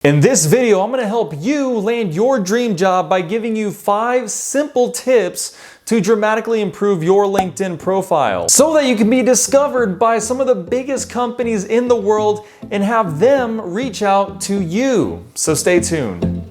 In this video, I'm going to help you land your dream job by giving you 5 simple tips to dramatically improve your LinkedIn profile so that you can be discovered by some of the biggest companies in the world and have them reach out to you. So stay tuned.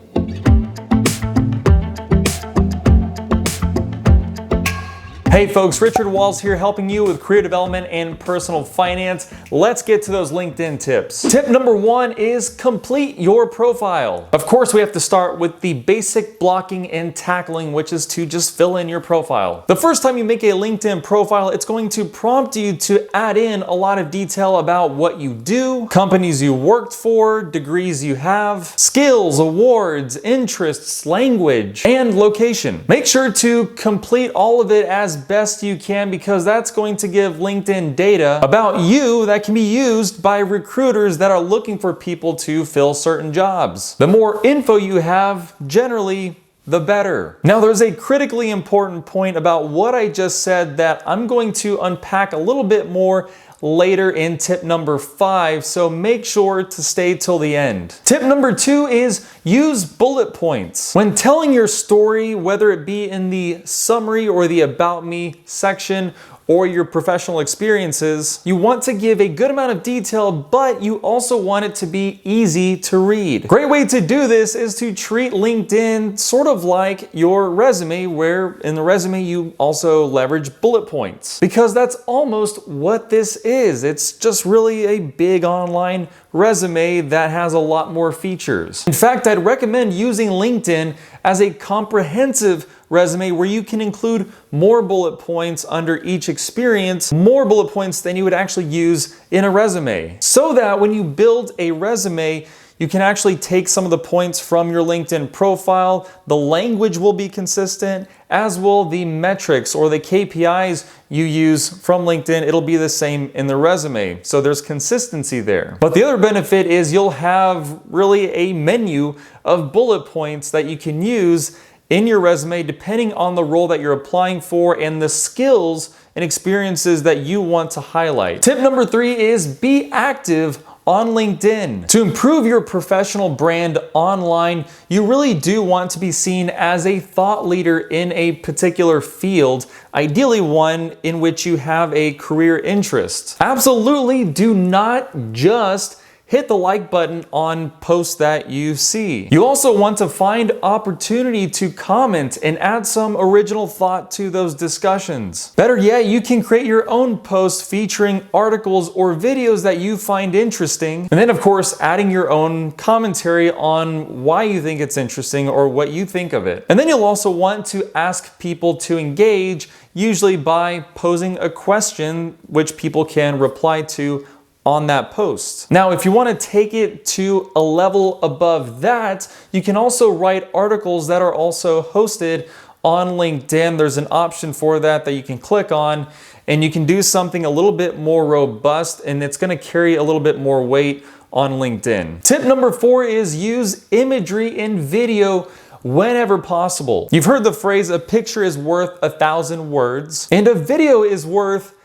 Hey folks, Richard Walls here helping you with career development and personal finance. Let's get to those LinkedIn tips. Tip number 1 is complete your profile. Of course, we have to start with the basic blocking and tackling, which is to just fill in your profile. The first time you make a LinkedIn profile, it's going to prompt you to add in a lot of detail about what you do, companies you worked for, degrees you have, skills, awards, interests, language, and location. Make sure to complete all of it as best you can because that's going to give LinkedIn data about you that can be used by recruiters that are looking for people to fill certain jobs. The more info you have, generally, the better. Now, there's a critically important point about what I just said that I'm going to unpack a little bit more later in tip number 5, so make sure to stay till the end. Tip number 2 is use bullet points. When telling your story, whether it be in the summary or the about me section or your professional experiences, you want to give a good amount of detail, but you also want it to be easy to read. Great way to do this is to treat LinkedIn sort of like your resume, where in the resume you also leverage bullet points. Because that's almost what this is. It's just really a big online resume that has a lot more features. In fact, I'd recommend using LinkedIn as a comprehensive resume where you can include more bullet points under each experience, more bullet points than you would actually use in a resume. So that when you build a resume, you can actually take some of the points from your LinkedIn profile, the language will be consistent, as will the metrics or the KPIs you use from LinkedIn. It'll be the same in the resume. So there's consistency there. But the other benefit is you'll have really a menu of bullet points that you can use in your resume depending on the role that you're applying for and the skills and experiences that you want to highlight. Tip number 3 is be active on LinkedIn. To improve your professional brand online, you really do want to be seen as a thought leader in a particular field, ideally one in which you have a career interest. Absolutely do not just hit the like button on posts that you see. You also want to find opportunity to comment and add some original thought to those discussions. Better yet, you can create your own posts featuring articles or videos that you find interesting. And then of course, adding your own commentary on why you think it's interesting or what you think of it. And then you'll also want to ask people to engage, usually by posing a question which people can reply to on that post. Now, if you want to take it to a level above that, you can also write articles that are also hosted on LinkedIn. There's an option for that you can click on, and you can do something a little bit more robust, and it's going to carry a little bit more weight on LinkedIn. Tip number 4 is use imagery in video whenever possible. You've heard the phrase, a picture is worth 1,000 words, and a video is worth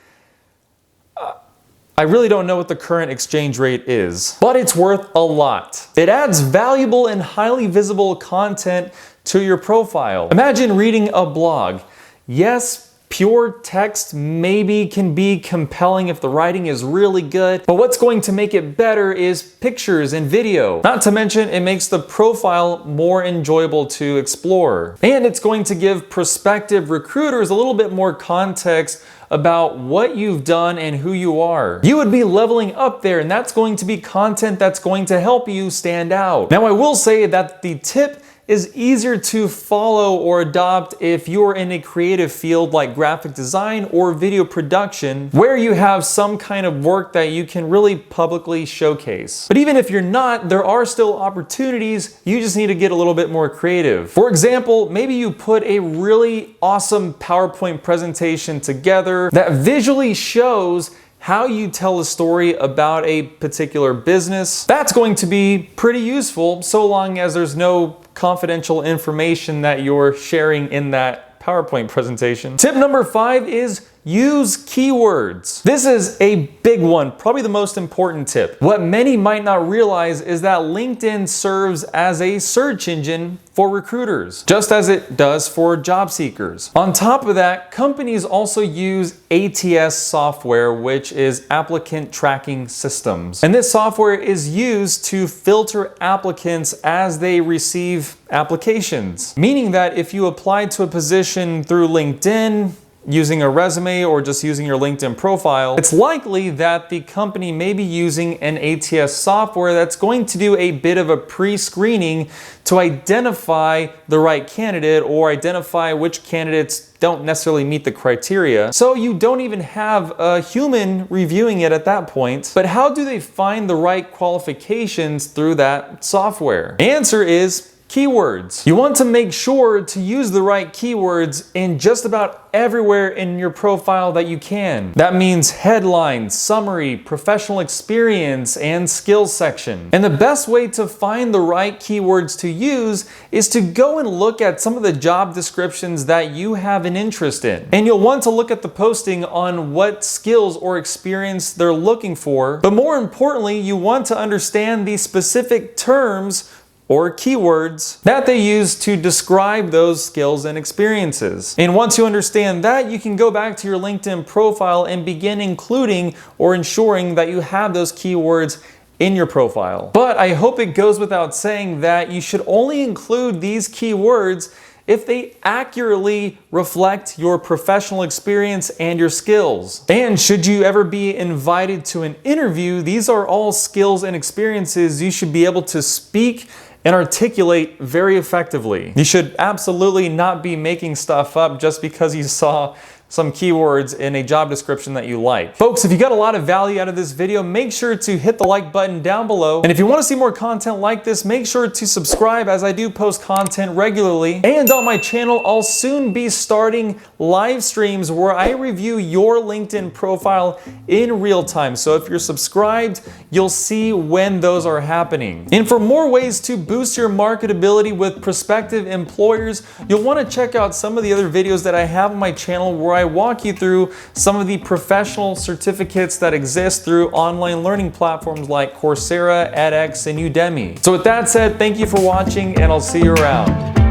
I really don't know what the current exchange rate is, but it's worth a lot. It adds valuable and highly visible content to your profile. Imagine reading a blog. Yes, pure text maybe can be compelling if the writing is really good, but what's going to make it better is pictures and video. Not to mention, it makes the profile more enjoyable to explore. And it's going to give prospective recruiters a little bit more context about what you've done and who you are. You would be leveling up there, and that's going to be content that's going to help you stand out. Now, I will say that the tip is easier to follow or adopt if you're in a creative field like graphic design or video production, where you have some kind of work that you can really publicly showcase. But even if you're not, there are still opportunities. You just need to get a little bit more creative. For example, maybe you put a really awesome PowerPoint presentation together that visually shows how you tell a story about a particular business. That's going to be pretty useful so long as there's no confidential information that you're sharing in that PowerPoint presentation. Tip number 5 is use keywords. This is a big one, probably the most important tip. What many might not realize is that LinkedIn serves as a search engine for recruiters, just as it does for job seekers. On top of that, companies also use ATS software, which is applicant tracking systems. And this software is used to filter applicants as they receive applications. Meaning that if you apply to a position through LinkedIn, using a resume or just using your LinkedIn profile, it's likely that the company may be using an ATS software that's going to do a bit of a pre-screening to identify the right candidate or identify which candidates don't necessarily meet the criteria. So you don't even have a human reviewing it at that point. But how do they find the right qualifications through that software? The answer is keywords. You want to make sure to use the right keywords in just about everywhere in your profile that you can. That means headline, summary, professional experience, and skills section. And the best way to find the right keywords to use is to go and look at some of the job descriptions that you have an interest in. And you'll want to look at the posting on what skills or experience they're looking for. But more importantly, you want to understand the specific terms or keywords that they use to describe those skills and experiences. And once you understand that, you can go back to your LinkedIn profile and begin including or ensuring that you have those keywords in your profile. But I hope it goes without saying that you should only include these keywords if they accurately reflect your professional experience and your skills. And should you ever be invited to an interview, these are all skills and experiences you should be able to speak and articulate very effectively. You should absolutely not be making stuff up just because you saw some keywords in a job description that you like. Folks, if you got a lot of value out of this video, make sure to hit the like button down below. And if you want to see more content like this, make sure to subscribe as I do post content regularly. And on my channel, I'll soon be starting live streams where I review your LinkedIn profile in real time. So if you're subscribed, you'll see when those are happening. And for more ways to boost your marketability with prospective employers, you'll want to check out some of the other videos that I have on my channel where I walk you through some of the professional certificates that exist through online learning platforms like Coursera, edX, and Udemy. So with that said, thank you for watching, and I'll see you around.